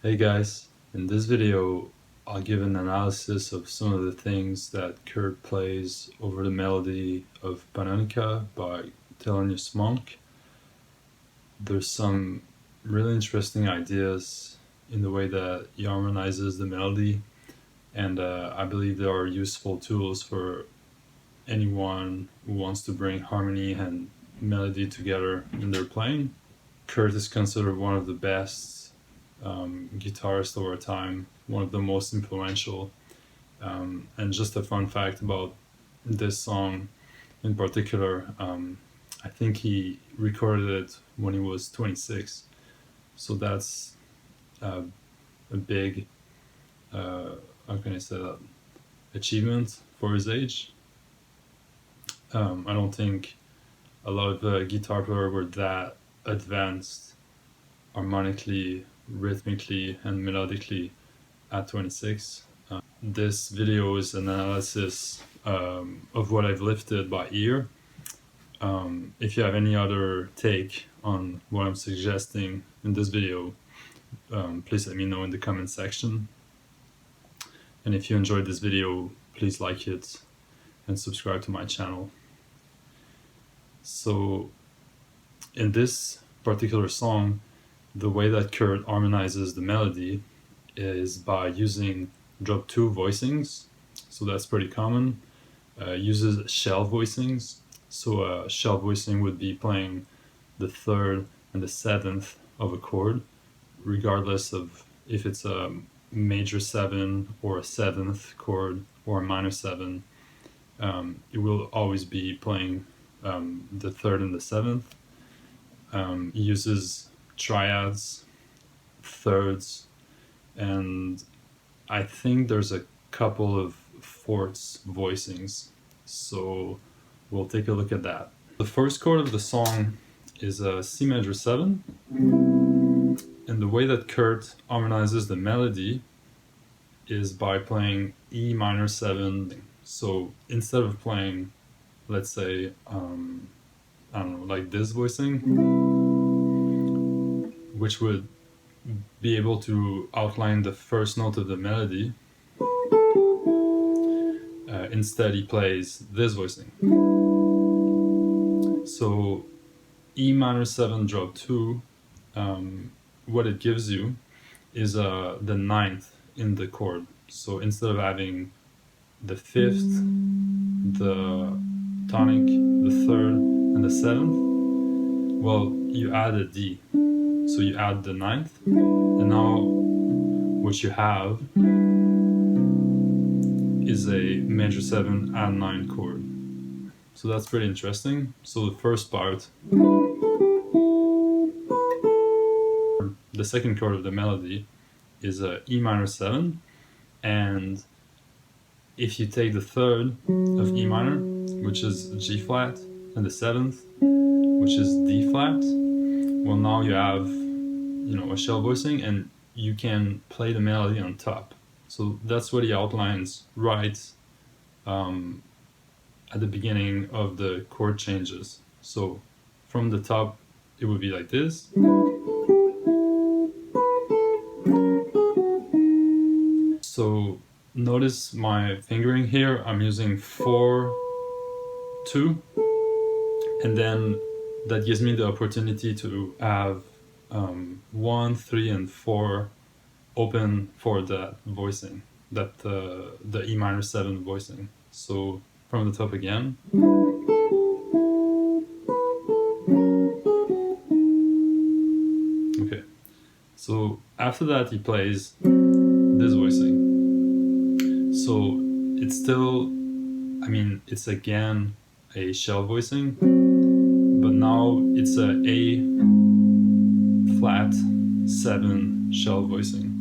Hey guys, in this video I'll give an analysis of some of the things that Kurt plays over the melody of Pannonica by Thelonious Monk. There's some really interesting ideas in the way that he harmonizes the melody, and I believe there are useful tools for anyone who wants to bring harmony and melody together in their playing. Kurt is considered one of the best guitarist over time, one of the most influential, and just a fun fact about this song in particular, I think he recorded it when he was 26, so that's a big, how can I say that, achievement for his age. I don't think a lot of guitar players were that advanced harmonically, rhythmically and melodically at 26. This video is an analysis of what I've lifted by ear. If you have any other take on what I'm suggesting in this video, please let me know in the comment section. And if you enjoyed this video, please like it and subscribe to my channel. So in this particular song, the way that Kurt harmonizes the melody is by using drop 2 voicings, so that's pretty common. Uses shell voicings, so a shell voicing would be playing the 3rd and the 7th of a chord, regardless of if it's a major 7 or a 7th chord or a minor 7. It will always be playing the 3rd and the 7th. He uses triads, thirds, and I think there's a couple of fourths voicings, so we'll take a look at that. The first chord of the song is a C major 7, and the way that Kurt harmonizes the melody is by playing E minor 7. So instead of playing, let's say, I don't know, like this voicing, which would be able to outline the first note of the melody, instead he plays this voicing. So E minor 7 drop 2, what it gives you is the 9th in the chord. So instead of having the 5th, the tonic, the 3rd, and the 7th, well, you add a D. So you add the 9th, and now what you have is a major 7 add 9 chord. So that's pretty interesting. So the first part, the second chord of the melody is a E minor 7, and if you take the 3rd of E minor, which is G flat, and the 7th, which is D flat, well, now you have, you know, a shell voicing, and you can play the melody on top. So that's what he outlines right at the beginning of the chord changes. So from the top, it would be like this. So notice my fingering here. I'm using 4, 2, and then that gives me the opportunity to have 1, 3, and 4 open for that voicing, that the E minor 7 voicing. So from the top again. Okay, so after that he plays this voicing. So it's still, I mean, it's again a shell voicing, but now it's a flat 7 shell voicing.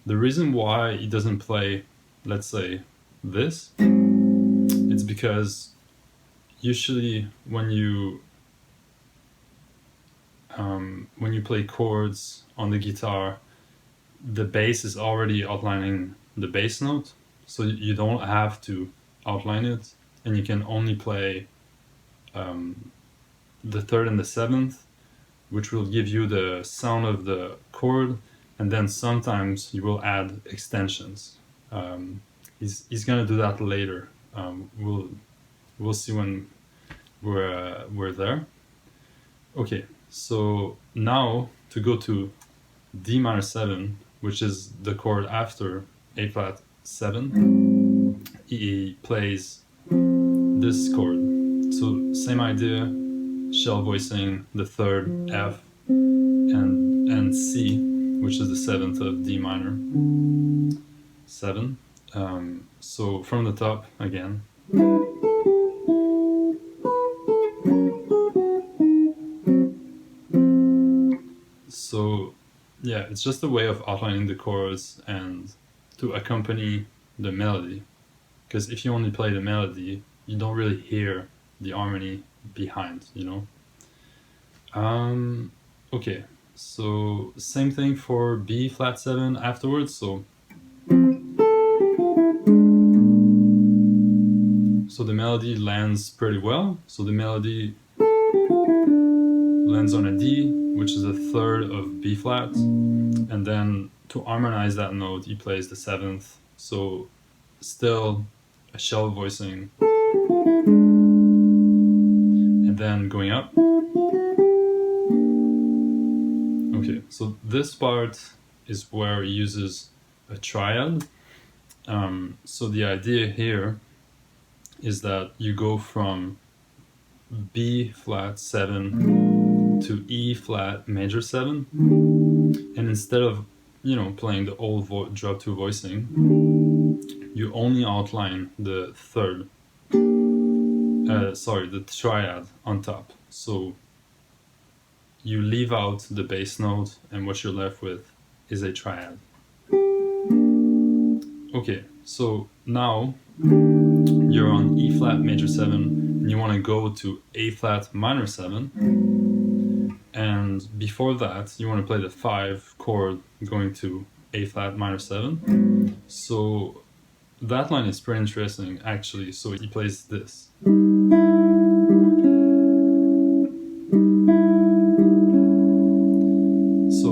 The reason why he doesn't play, let's say, this, it's because usually when you play chords on the guitar, the bass is already outlining the bass note, so you don't have to outline it, and you can only play the 3rd and the 7th, which will give you the sound of the chord, and then sometimes you will add extensions. He's gonna do that later. We'll see when we're there. Okay, so now to go to D minor 7, which is the chord after A flat 7, he plays this chord. So same idea, shell voicing the 3rd, F, and C, which is the 7th of D minor 7. So from the top again. So yeah, it's just a way of outlining the chords and to accompany the melody. Because if you only play the melody, you don't really hear the harmony behind, you know? Okay, so same thing for B flat 7 afterwards. So the melody lands pretty well. So the melody lands on a D, which is a 3rd of B flat, and then to harmonize that note, he plays the 7th. So still a shell voicing, and then going up. Okay, so this part is where he uses a triad. So the idea here is that you go from B flat 7 to E flat major 7, and instead of, you know, playing the old drop 2 voicing, you only outline the 3rd, the triad on top. So you leave out the bass note, and what you're left with is a triad. Okay, so now you're on E flat major 7, and you want to go to A flat minor 7, and before that you want to play the 5 chord going to A flat minor 7. So that line is pretty interesting actually. So he plays this. So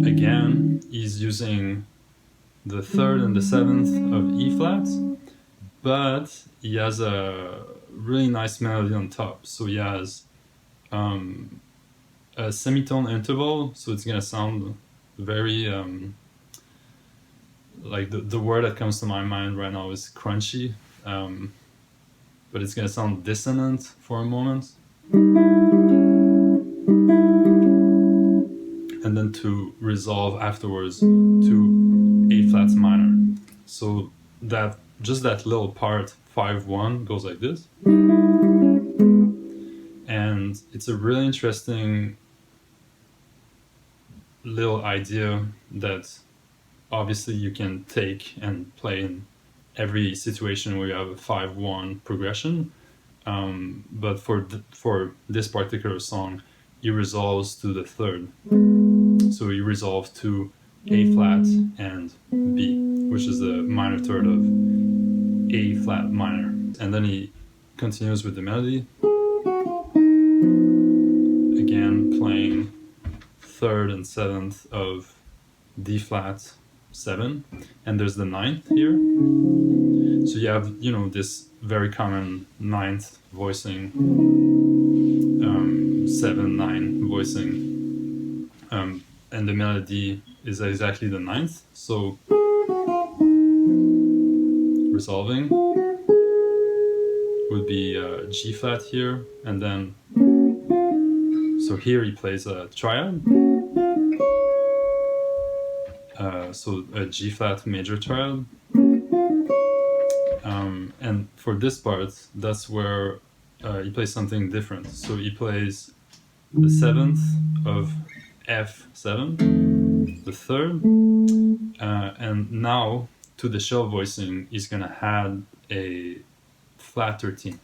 again, he's using the 3rd and the 7th of E flat, but he has a really nice melody on top. So he has a semitone interval, so it's gonna sound very like the word that comes to my mind right now is crunchy, but it's gonna sound dissonant for a moment, and then to resolve afterwards to A flat minor. So that just that little part 5-1 goes like this, and it's a really interesting little idea that obviously you can take and play in every situation where you have a 5-1 progression, but for this particular song, he resolves to the 3rd. So he resolves to A flat and B, which is the minor 3rd of A flat minor. And then he continues with the melody, again playing 3rd and 7th of D flat 7, and there's the 9th here. So you have, you know, this very common 9th voicing 7/9 voicing, and the melody is exactly the ninth. So resolving would be G flat here, and then so here he plays a triad, so a G flat major triad, and for this part, that's where he plays something different. So he plays the 7th of F7, the 3rd, and now to the shell voicing he's gonna add a flat 13.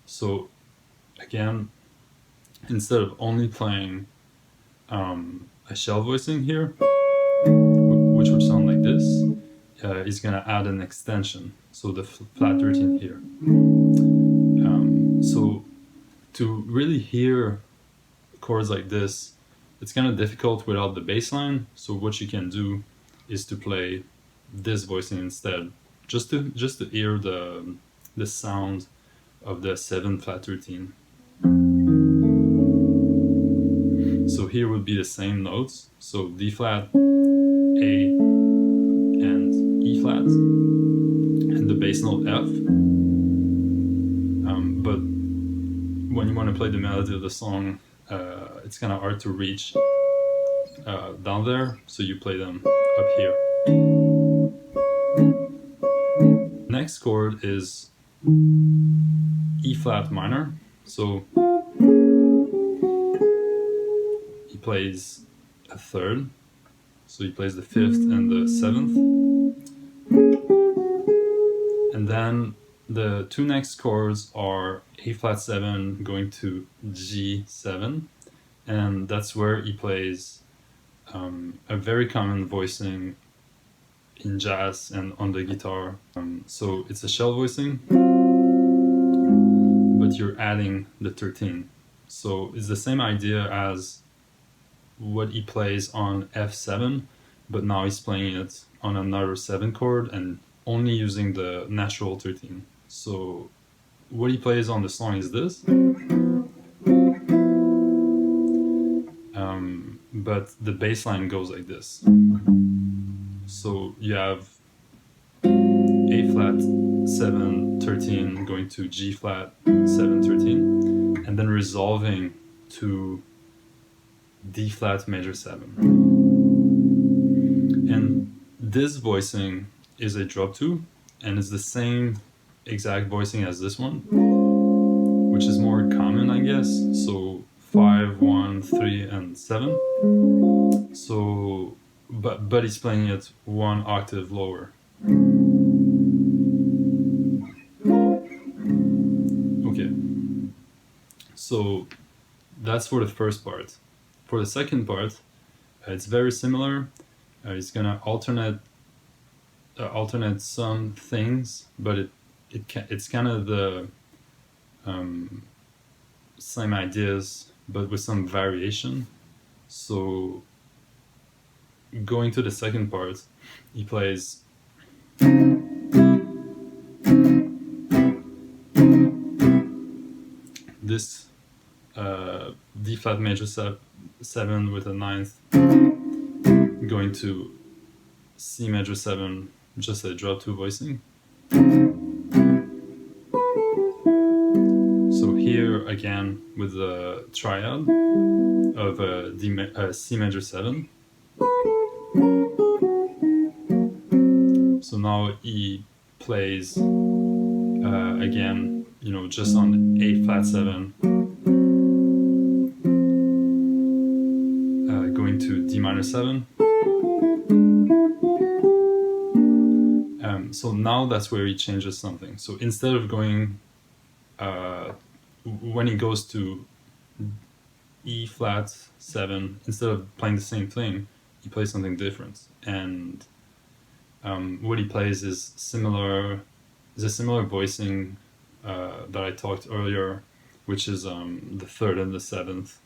So again, instead of only playing a shell voicing here, which would sound like this, he's gonna add an extension, so the flat 13 here. So to really hear chords like this, it's kind of difficult without the bass line. So what you can do is to play this voicing instead, just to hear the sound of the 7 flat 13. So here would be the same notes, so D flat, A, and E flat, and the bass note F. But when you want to play the melody of the song, it's kind of hard to reach down there, so you play them up here. Next chord is E flat minor, so he plays a 3rd, so he plays the 5th and the 7th, and then the two next chords are A flat 7 going to G7, and that's where he plays a very common voicing in jazz and on the guitar. So it's a shell voicing, but you're adding the 13. So it's the same idea as what he plays on F7, but now he's playing it on another 7 chord and only using the natural 13. So what he plays on the song is this, but the bass line goes like this. So you have A flat 7 13 going to G flat 7 13, and then resolving to D flat major 7. And this voicing is a drop 2, and it's the same exact voicing as this one, which is more common, I guess. So 5, 1, 3, and 7. So, but he's playing it 1 octave lower. Okay, so that's for the first part. For the second part, it's very similar. It's gonna alternate some things, but it's kind of the same ideas, but with some variation. So going to the second part, he plays this D flat major 7 with a 9th going to C major 7, just a drop 2 voicing. So here again with the triad of C major 7. So now he plays again, just on A flat 7, going to D minor 7. So now that's where he changes something. So instead of going, when he goes to E flat 7, instead of playing the same thing, he plays something different. And what he plays is a similar voicing that I talked earlier, which is the 3rd and the 7th,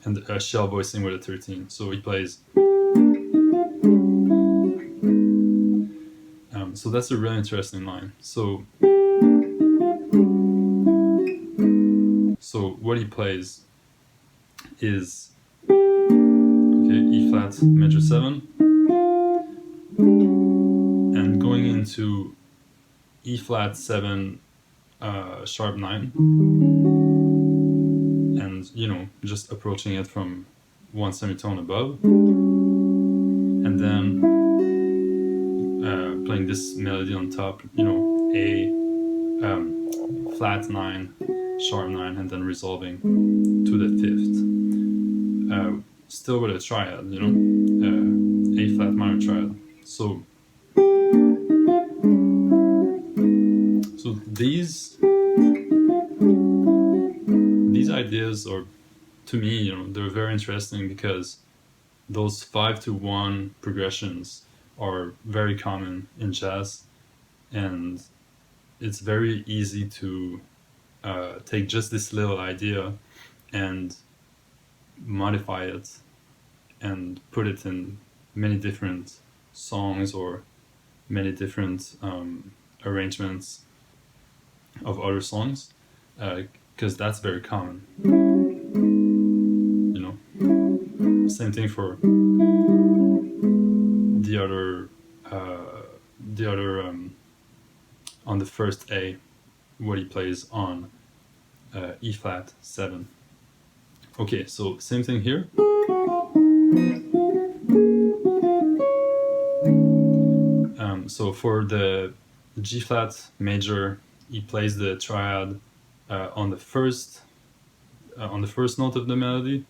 and a shell voicing with a 13. So he plays. So that's a really interesting line. So what he plays is E flat major 7, and going into E flat 7 sharp 9, and just approaching it from one semitone above, and then playing this melody on top, A flat 9 sharp 9, and then resolving to the 5th, still with a triad, A flat minor triad. So these ideas are, to me, they're very interesting, because those 5-to-1 progressions are very common in jazz, and it's very easy to take just this little idea and modify it and put it in many different songs or many different arrangements of other songs, because that's very common. Same thing for the other on the first A, what he plays on E flat 7. Okay, so same thing here. So for the G flat major, he plays the triad on the first note of the melody,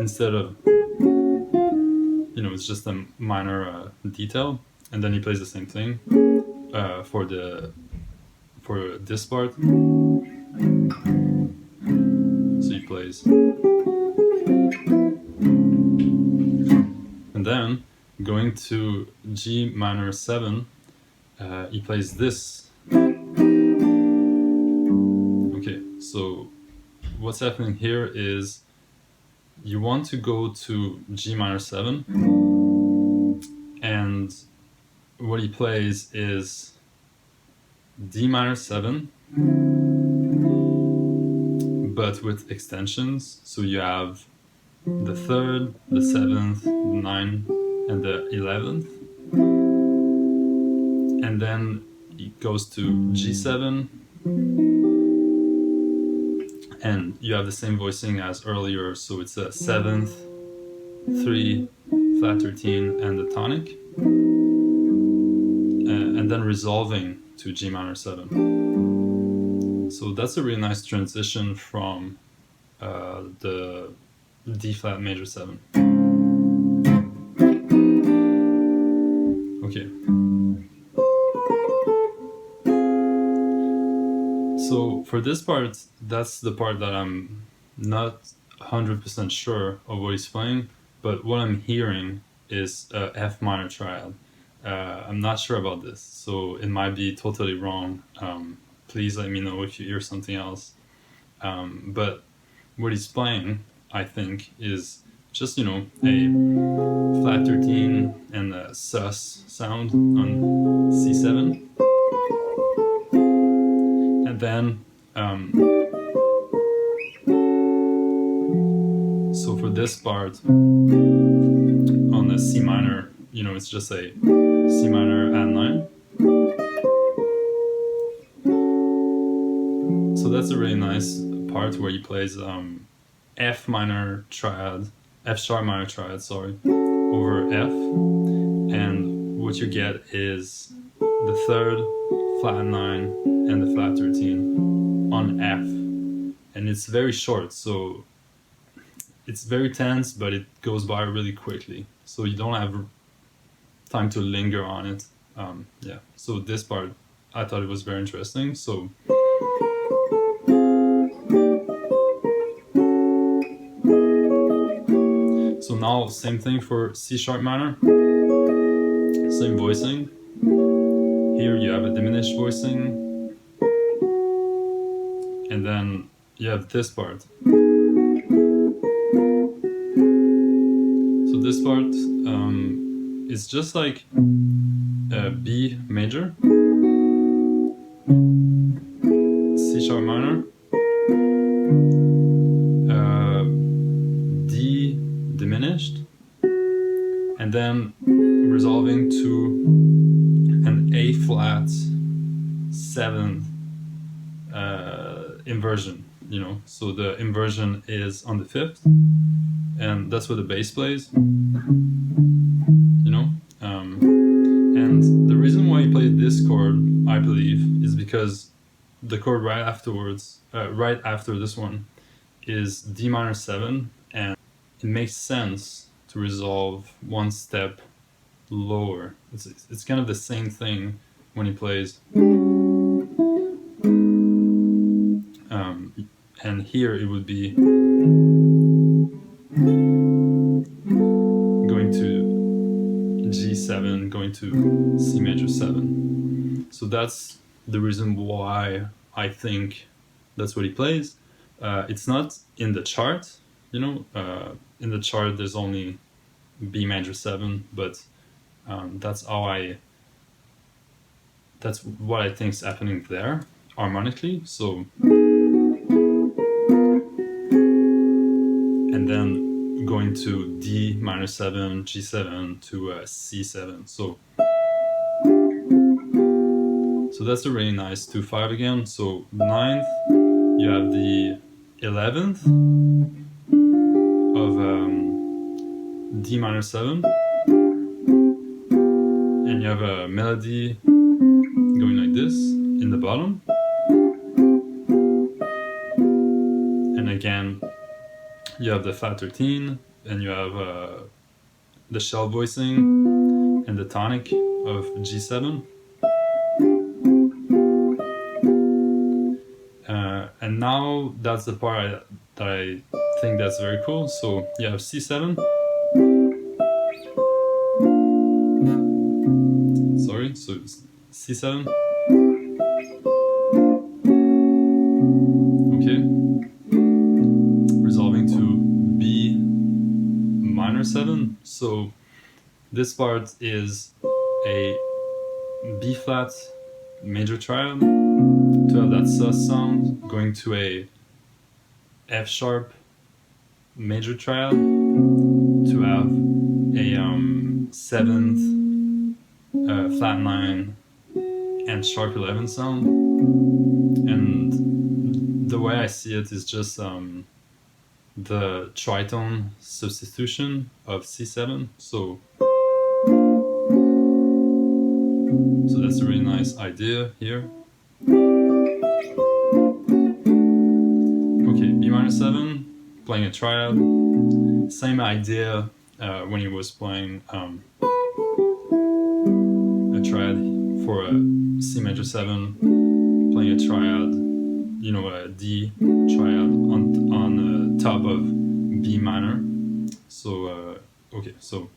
instead of, it's just a minor detail, and then he plays the same thing for this part. So he plays, and then going to G minor 7, he plays this. Okay, so what's happening here is you want to go to G minor 7, and what he plays is D minor 7, but with extensions. So you have the 3rd, the 7th, the 9th, and the 11th, and then it goes to G7, and you have the same voicing as earlier, so it's a 7th, 3, flat 13, and the tonic, and then resolving to G minor 7. So that's a really nice transition from the D flat major 7. Okay. So for this part, that's the part that I'm not 100% sure of what he's playing, but what I'm hearing is F minor triad. I'm not sure about this, so it might be totally wrong. Please let me know if you hear something else. But what he's playing, I think, is just, a flat 13 and a sus sound on C7. And then, so for this part, on the C minor, it's just a C minor add 9. So that's a really nice part where he plays F minor triad, F sharp minor triad, sorry, over F, and what you get is the 3rd, flat 9, and the flat 13 on F, and it's very short, so it's very tense, but it goes by really quickly, so you don't have time to linger on it. Yeah, so this part, I thought it was very interesting. So now, same thing for C sharp minor, same voicing. Here you have a diminished voicing, and then you have this part. So this part is just like B major, C sharp minor, diminished, and then resolving to an A flat 7th inversion, you know. So the inversion is on the 5th, and that's what the bass plays, you know. And the reason why he played this chord, I believe, is because the chord right afterwards, right after this one, is D minor 7, and it makes sense to resolve one step lower. It's kind of the same thing when he plays. And here it would be going to G7, going to C major 7. So that's the reason why I think that's what he plays. It's not in the chart, you know. In the chart there's only B major 7, but that's what I think is happening there harmonically. So, and then going to D minor 7, G7 to C7. So that's a really nice 2-5 again. So 9th, you have the 11th of D minor 7, and you have a melody going like this in the bottom, and again you have the flat 13, and you have the shell voicing and the tonic of G7. And now that's the part that I think that's very cool. So you have C7. Sorry, so it's C7. Okay. Resolving to B minor 7. So this part is a B flat major triad to have that sus sound, going to a F sharp major triad to have a 7th flat 9 and sharp 11 sound. And the way I see it is just the tritone substitution of C7. So that's a really nice idea here. Okay, B minor 7, playing a triad. Same idea when he was playing a triad for a C major 7, playing a triad, you know, a D triad on top of B minor. So, okay, so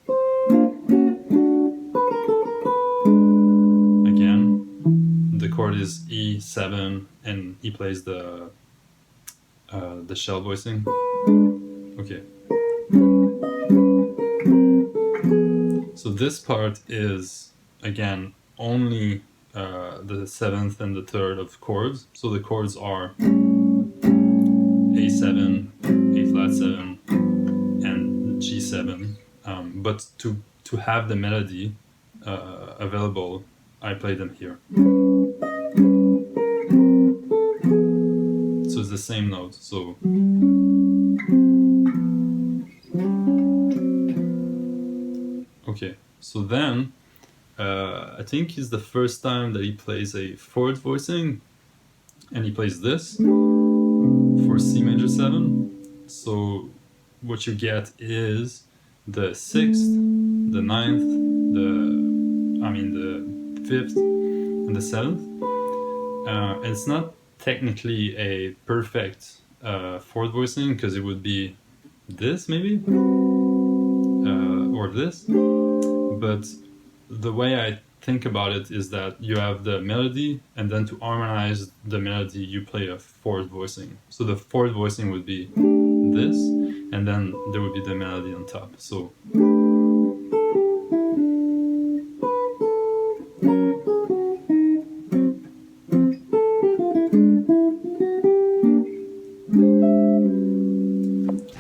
again, the chord is E7, and he plays the shell voicing. Okay. So this part is, again, only the 7th and the 3rd of chords. So the chords are A7, A flat 7, and G7. But to have the melody available, I play them here. So it's the same note. So okay, so then I think it's the first time that he plays a fourth voicing, and he plays this for C major 7. So what you get is the 6th, the 9th, the 5th, and the 7th. And it's not technically a perfect fourth voicing, because it would be this maybe, or this. But the way I think about it is that you have the melody, and then to harmonize the melody you play a fourth voicing. So the fourth voicing would be this, and then there would be the melody on top. So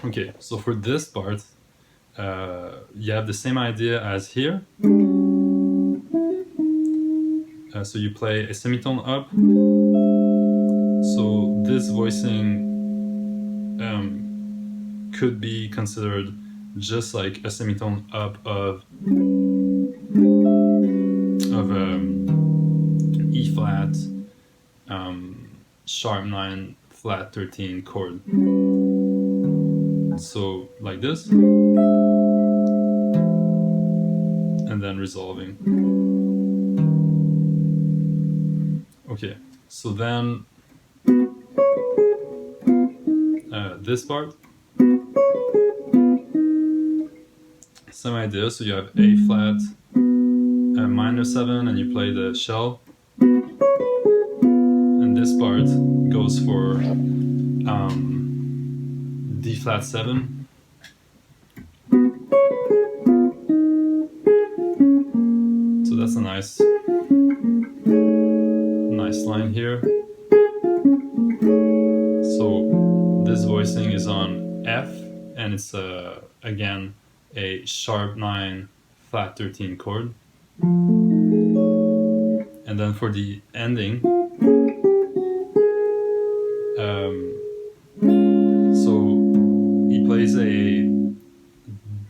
okay, so for this part, you have the same idea as here. So you play a semitone up. So this voicing could be considered just like a semitone up of E flat, sharp 9, flat 13 chord. So like this, and then resolving. Okay, so then this part, same idea. So you have A flat, minor 7, and you play the shell. And this part goes for D flat 7. So that's a nice line here. So this voicing is on F, and it's again a sharp 9, flat 13 chord. And then for the ending, so he plays a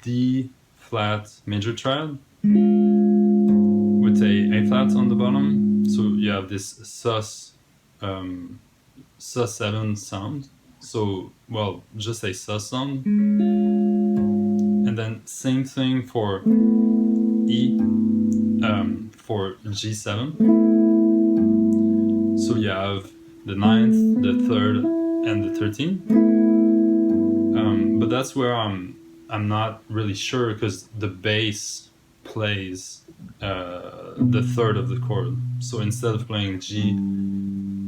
D flat major triad with a flat on the bottom. So you have this sus 7 sound. So, well, just a sus sound. And then same thing for E, for G7. So you have the 9th, the 3rd, and the 13th. But that's where I'm not really sure, because the bass plays the 3rd of the chord. So instead of playing G,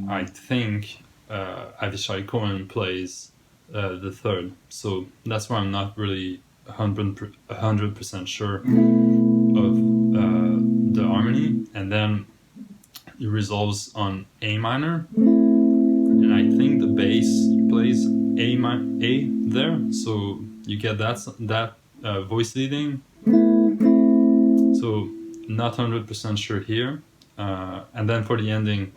I think Avishai Cohen plays the 3rd. So that's where I'm not really 100% sure of the harmony. And then it resolves on A minor, and I think the bass plays A there, so you get that voice leading. So not 100% sure here. And then for the ending,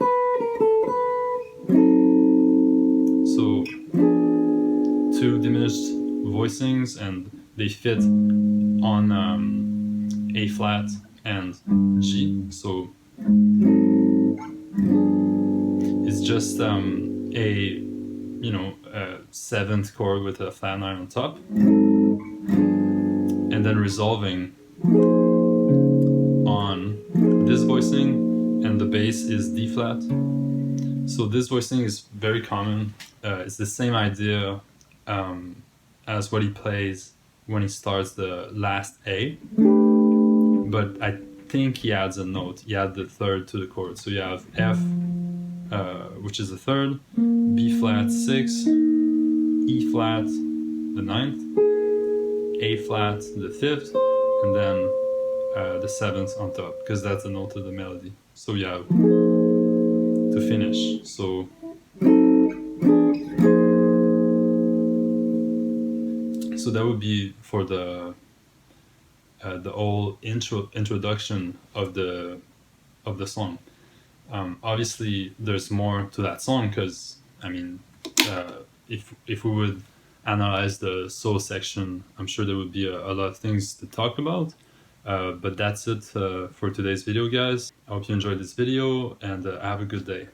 so 2 diminished voicings, and they fit on A flat and G. So it's just a 7th chord with a flat 9 on top, and then resolving on this voicing, and the bass is D flat. So this voicing is very common. It's the same idea as what he plays when he starts the last A, but I think he adds a note. He adds the 3rd to the chord. So you have F, which is the 3rd, B flat 6, E flat the 9th, A flat the 5th, and then the 7th on top, because that's the note of the melody. So you have to finish. So that would be for the whole introduction of the song. Obviously, there's more to that song, because I mean, if we would analyze the solo section, I'm sure there would be a lot of things to talk about. But that's it for today's video, guys. I hope you enjoyed this video, and have a good day.